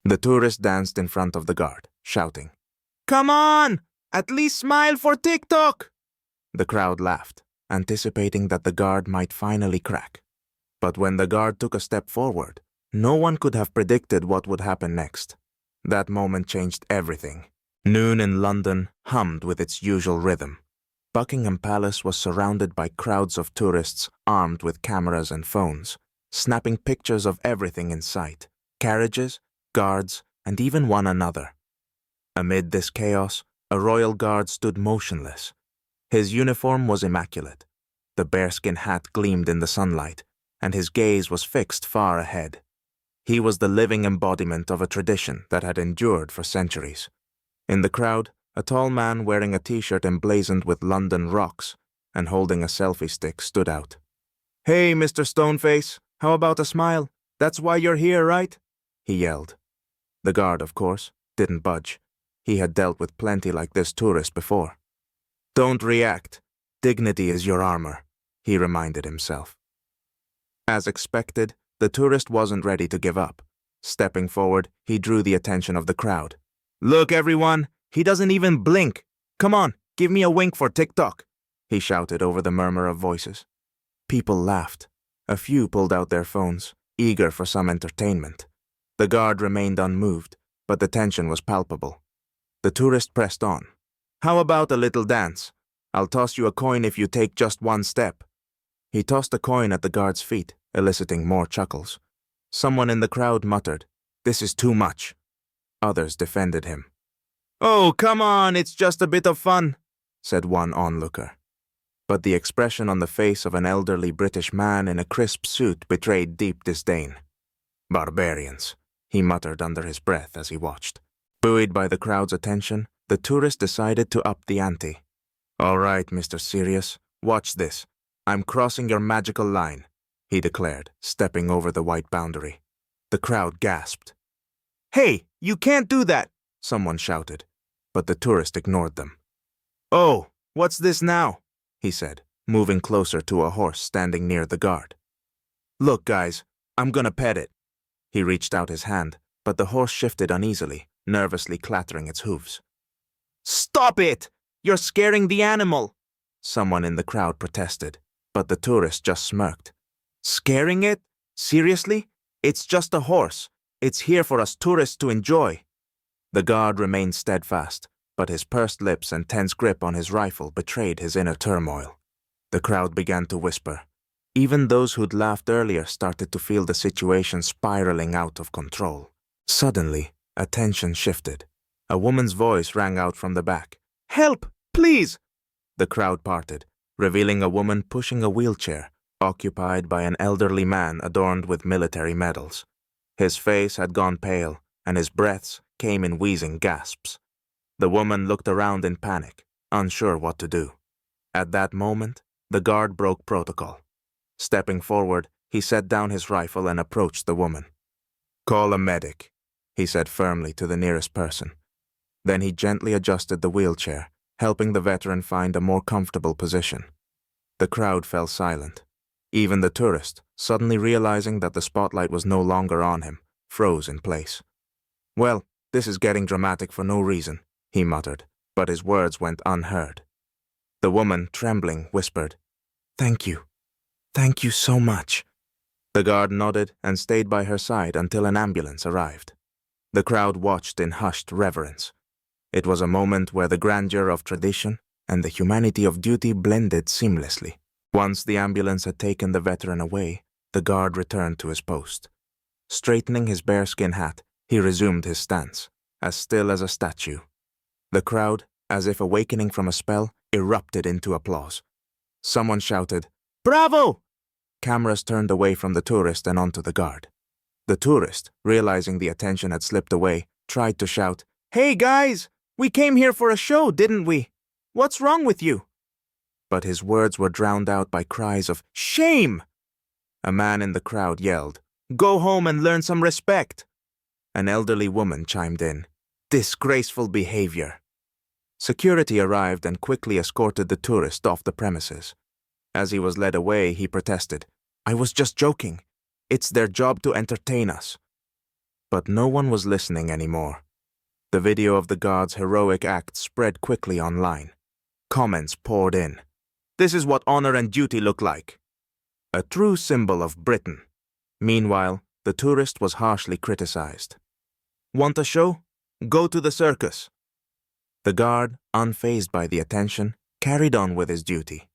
The tourist danced in front of the guard, shouting, "Come on! At least smile for TikTok!" The crowd laughed, anticipating that the guard might finally crack. But when the guard took a step forward, no one could have predicted what would happen next. That moment changed everything. Noon in London hummed with its usual rhythm. Buckingham Palace was surrounded by crowds of tourists armed with cameras and phones, snapping pictures of everything in sight: carriages, guards, and even one another. Amid this chaos, a royal guard stood motionless. His uniform was immaculate. The bearskin hat gleamed in the sunlight, and his gaze was fixed far ahead. He was the living embodiment of a tradition that had endured for centuries. In the crowd, a tall man wearing a t-shirt emblazoned with London rocks and holding a selfie stick stood out. "Hey, Mr. Stoneface, how about a smile? That's why you're here, right?" he yelled. The guard, of course, didn't budge. He had dealt with plenty like this tourist before. "Don't react. Dignity is your armor," he reminded himself. As expected, the tourist wasn't ready to give up. Stepping forward, he drew the attention of the crowd. "Look, everyone, he doesn't even blink. Come on, give me a wink for TikTok," he shouted over the murmur of voices. People laughed. A few pulled out their phones, eager for some entertainment. The guard remained unmoved, but the tension was palpable. The tourist pressed on. "How about a little dance? I'll toss you a coin if you take just one step." He tossed a coin at the guard's feet, eliciting more chuckles. Someone in the crowd muttered, "This is too much." Others defended him. "Oh, come on, it's just a bit of fun," said one onlooker. But the expression on the face of an elderly British man in a crisp suit betrayed deep disdain. "Barbarians," he muttered under his breath as he watched. Buoyed by the crowd's attention, the tourist decided to up the ante. "All right, Mr. Serious, watch this. I'm crossing your magical line," he declared, stepping over the white boundary. The crowd gasped. "Hey, you can't do that," someone shouted, but the tourist ignored them. "Oh, what's this now?" he said, moving closer to a horse standing near the guard. "Look, guys, I'm gonna pet it." He reached out his hand, but the horse shifted uneasily, nervously clattering its hooves. "Stop it! You're scaring the animal!" someone in the crowd protested, but the tourist just smirked. "Scaring it? Seriously? It's just a horse. It's here for us tourists to enjoy." The guard remained steadfast, but his pursed lips and tense grip on his rifle betrayed his inner turmoil. The crowd began to whisper. Even those who'd laughed earlier started to feel the situation spiraling out of control. Suddenly, attention shifted. A woman's voice rang out from the back. "Help, please!" The crowd parted, revealing a woman pushing a wheelchair, occupied by an elderly man adorned with military medals. His face had gone pale, and his breaths came in wheezing gasps. The woman looked around in panic, unsure what to do. At that moment, the guard broke protocol. Stepping forward, he set down his rifle and approached the woman. "Call a medic," he said firmly to the nearest person. Then he gently adjusted the wheelchair, helping the veteran find a more comfortable position. The crowd fell silent. Even the tourist, suddenly realizing that the spotlight was no longer on him, froze in place. "Well, this is getting dramatic for no reason," he muttered, but his words went unheard. The woman, trembling, whispered, "Thank you. Thank you so much." The guard nodded and stayed by her side until an ambulance arrived. The crowd watched in hushed reverence. It was a moment where the grandeur of tradition and the humanity of duty blended seamlessly. Once the ambulance had taken the veteran away, the guard returned to his post. Straightening his bearskin hat, he resumed his stance, as still as a statue. The crowd, as if awakening from a spell, erupted into applause. Someone shouted, "Bravo!" Cameras turned away from the tourist and onto the guard. The tourist, realizing the attention had slipped away, tried to shout, "Hey guys, we came here for a show, didn't we? What's wrong with you?" But his words were drowned out by cries of "Shame!" A man in the crowd yelled, "Go home and learn some respect." An elderly woman chimed in, "Disgraceful behavior." Security arrived and quickly escorted the tourist off the premises. As he was led away, he protested, "I was just joking. It's their job to entertain us." But no one was listening anymore. The video of the guard's heroic act spread quickly online. Comments poured in. "This is what honor and duty look like." A true symbol of Britain. Meanwhile, the tourist was harshly criticized. "Want a show? Go to the circus." The guard, unfazed by the attention, carried on with his duty.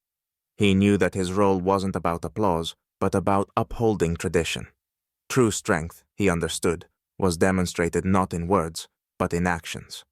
He knew that his role wasn't about applause, but about upholding tradition. True strength, he understood, was demonstrated not in words, but in actions.